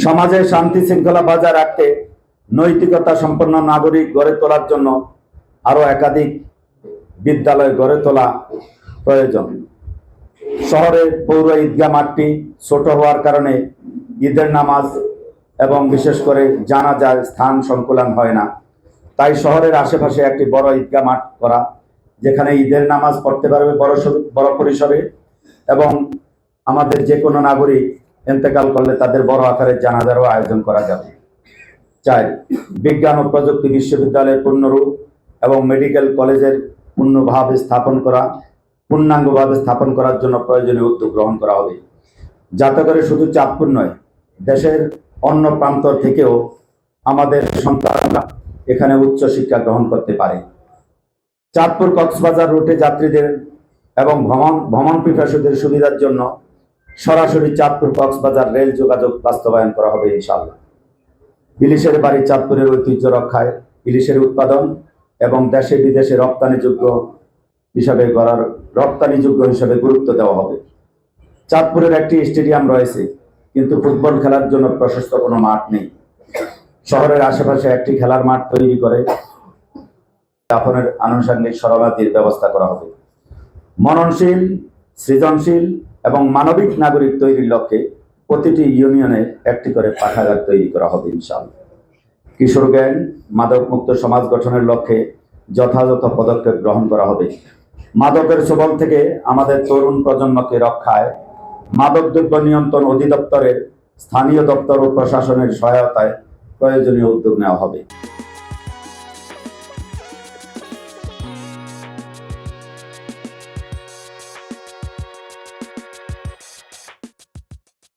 সমাজে শান্তি শৃঙ্খলা বজায় রাখতে নৈতিকতা সম্পন্ন নাগরিক গড়ে তোলার জন্য আরো একাধিক বিদ্যালয় গড়ে তোলা প্রয়োজন। শহরের পৌর ঈদগাহ মাঠটি ছোট হওয়ার কারণে ঈদের নামাজ এবং বিশেষ করে জানাজার স্থান সংকুলান হয় না। তাই শহরের আশেপাশে একটি বড় ঈদগাহ মাঠ করা, যেখানে ঈদের নামাজ পড়তে পারবে বড় পরিসরে, এবং আমাদের যে কোনো নাগরিক ইন্তেকাল করলে তাদের বড় আকারের জানাজারও আয়োজন করা যাবে। 4, বিজ্ঞান ও প্রযুক্তি বিশ্ববিদ্যালয়ের পূর্ণরূপ এবং মেডিকেল কলেজের পূর্ণাঙ্গভাবে স্থাপন করার জন্য প্রয়োজনীয় উদ্যোগ গ্রহণ করা হবে, যাতে করে শুধু চাঁদপুর নয়, দেশের অন্য প্রান্ত থেকেও আমাদের সন্তানরা এখানে উচ্চ শিক্ষা গ্রহণ করতে পারে। চাঁদপুর কক্সবাজার রুটে যাত্রীদের এবং ভ্রমণ পিপাসুদের সুবিধার জন্য সরাসরি চাঁদপুর কক্সবাজার রেল যোগাযোগ বাস্তবায়ন করা হবে ইনশাআল্লাহ। ইলিশের বাড়ি চাঁদপুরের ঐতিহ্য রক্ষায় ইলিশের উৎপাদন এবং দেশে বিদেশে রপ্তানিযোগ্য হিসাবে গুরুত্ব দেওয়া হবে। চাঁদপুরের একটি স্টেডিয়াম রয়েছে, কিন্তু ফুটবল খেলার জন্য প্রশস্ত কোনো মাঠ নেই। শহরের আশেপাশে একটি খেলার মাঠ তৈরি করে স্থাপনের আনুষঙ্গিক সরঞ্জামের ব্যবস্থা করা হবে। মননশীল, সৃজনশীল এবং মানবিক নাগরিক তৈরির লক্ষ্যে প্রতিটি ইউনিয়নে একটি করে পাঠাগার তৈরি করা হবে ইনশাআল্লাহ। কিশোর জ্ঞান, মাদক মুক্ত সমাজ গঠনের লক্ষ্যে যথাযথ পদক্ষেপ গ্রহণ করা হবে। মাদকের ছোবল থেকে আমাদের তরুণ প্রজন্মকে রক্ষায় মাদকদ্রব্য নিয়ন্ত্রণ অধিদপ্তরের স্থানীয় দপ্তর ও প্রশাসনের সহায়তায় প্রয়োজনীয় উদ্যোগ নেওয়া হবে।